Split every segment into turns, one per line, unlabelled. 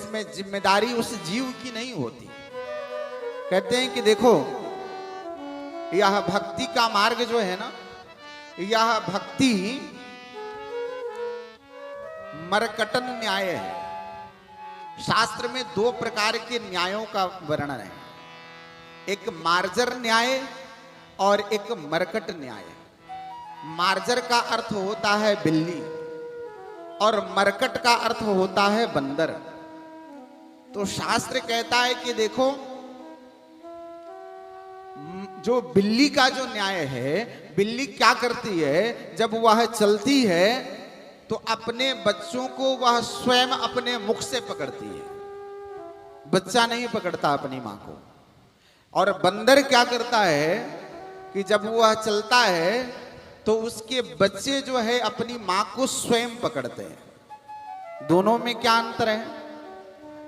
इसमें जिम्मेदारी उस जीव की नहीं होती। कहते हैं कि देखो, यह भक्ति का मार्ग जो है ना, यह भक्ति मरकटन न्याय है। शास्त्र में दो प्रकार के न्यायों का वर्णन है, एक मार्जर न्याय और एक मरकट न्याय। मार्जर का अर्थ होता है बिल्ली और मरकट का अर्थ होता है बंदर। तो शास्त्र कहता है कि देखो, जो बिल्ली का जो न्याय है, बिल्ली क्या करती है, जब वह चलती है तो अपने बच्चों को वह स्वयं अपने मुख से पकड़ती है, बच्चा नहीं पकड़ता अपनी मां को। और बंदर क्या करता है कि जब वह चलता है तो उसके बच्चे जो है अपनी मां को स्वयं पकड़ते हैं। दोनों में क्या अंतर है?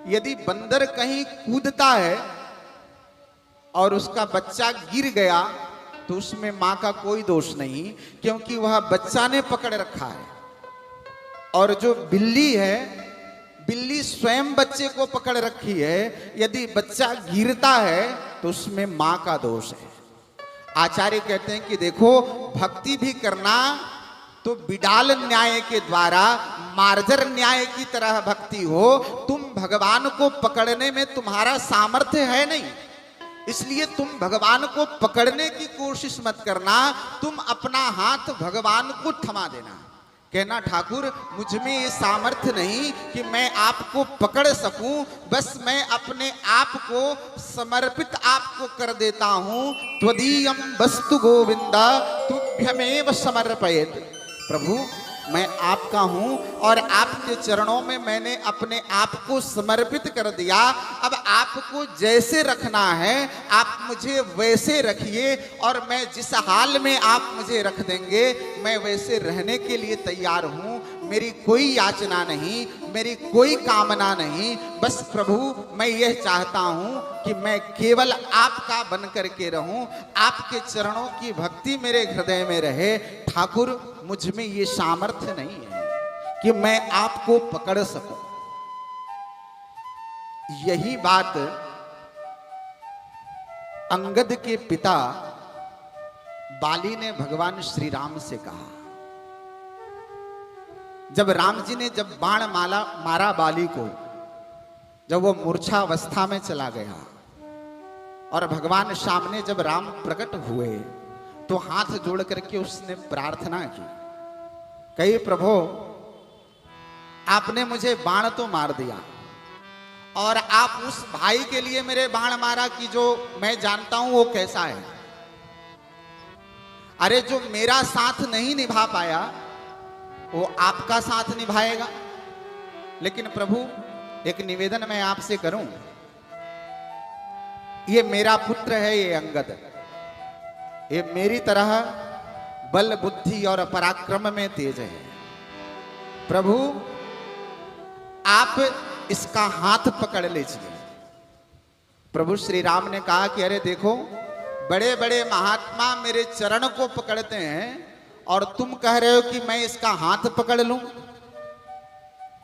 यदि बंदर कहीं कूदता है और उसका बच्चा गिर गया तो उसमें मां का कोई दोष नहीं, क्योंकि वह बच्चा ने पकड़ रखा है। और जो बिल्ली है, बिल्ली स्वयं बच्चे को पकड़ रखी है। यदि बच्चा गिरता है तो उसमें मां का दोष है। आचार्य कहते हैं कि देखो, भक्ति भी करना तो बिडाल न्याय के द्वारा, मार्जर न्याय की तरह भक्ति हो। तुम भगवान को पकड़ने में तुम्हारा सामर्थ्य है नहीं, इसलिए तुम भगवान को पकड़ने की कोशिश मत करना। तुम अपना हाथ भगवान को थमा देना, कहना ठाकुर मुझ में ये सामर्थ्य नहीं कि मैं आपको पकड़ सकूं, बस मैं अपने आप को समर्पित आपको कर देता हूं। त्वदीयं वस्तु गोविंदा तुभ्यमेव समर्पयेत्। प्रभु मैं आपका हूं और आपके चरणों में मैंने अपने आप को समर्पित कर दिया। अब आपको जैसे रखना है आप मुझे वैसे रखिए, और मैं जिस हाल में आप मुझे रख देंगे मैं वैसे रहने के लिए तैयार हूं। मेरी कोई याचना नहीं, मेरी कोई कामना नहीं, बस प्रभु मैं यह चाहता हूं कि मैं केवल आपका बन करके रहूं, आपके चरणों की भक्ति मेरे हृदय में रहे। ठाकुर मुझ में ये सामर्थ्य नहीं है कि मैं आपको पकड़ सकूं। यही बात अंगद के पिता बाली ने भगवान श्री राम से कहा। जब राम जी ने जब बाण मारा बाली को, जब वो मूर्छावस्था में चला गया और भगवान सामने जब राम प्रकट हुए तो हाथ जोड़ करके उसने प्रार्थना की, कही प्रभु आपने मुझे बाण तो मार दिया और आप उस भाई के लिए मेरे बाण मारा कि जो मैं जानता हूं वो कैसा है। अरे जो मेरा साथ नहीं निभा पाया वो आपका साथ निभाएगा। लेकिन प्रभु एक निवेदन मैं आपसे करूं, ये मेरा पुत्र है, ये अंगद, ये मेरी तरह बल बुद्धि और पराक्रम में तेज है। प्रभु आप इसका हाथ पकड़ लीजिए। प्रभु श्री राम ने कहा कि अरे देखो, बड़े बड़े महात्मा मेरे चरण को पकड़ते हैं और तुम कह रहे हो कि मैं इसका हाथ पकड़ लूं।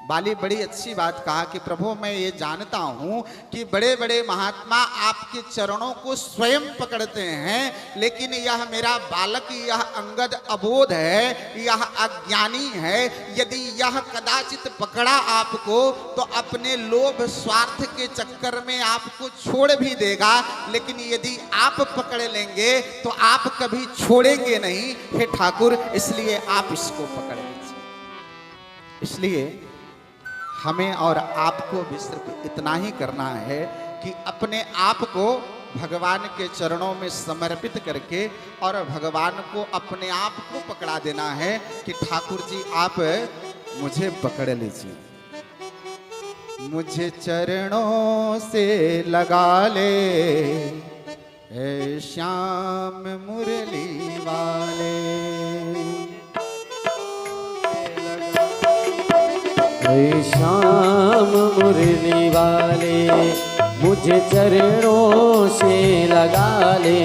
बाली बड़ी अच्छी बात कहा कि प्रभु मैं ये जानता हूं कि बड़े बड़े महात्मा आपके चरणों को स्वयं पकड़ते हैं, लेकिन यह मेरा बालक, यह अंगद अबोध है, यह अज्ञानी है। यदि यह कदाचित पकड़ा आपको तो अपने लोभ स्वार्थ के चक्कर में आपको छोड़ भी देगा, लेकिन यदि आप पकड़ लेंगे तो आप कभी छोड़ेंगे नहीं। हे ठाकुर इसलिए आप इसको पकड़ लीजिए। इसलिए हमें और आपको भी सिर्फ इतना ही करना है कि अपने आप को भगवान के चरणों में समर्पित करके और भगवान को अपने आप को पकड़ा देना है कि ठाकुर जी आप मुझे पकड़ लीजिए, मुझे चरणों से लगा ले ऐ श्याम मुरली वाले।
ऐ श्याम मुरली वाले मुझे चरणों से लगा ले,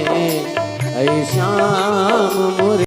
ऐ श्याम मुरली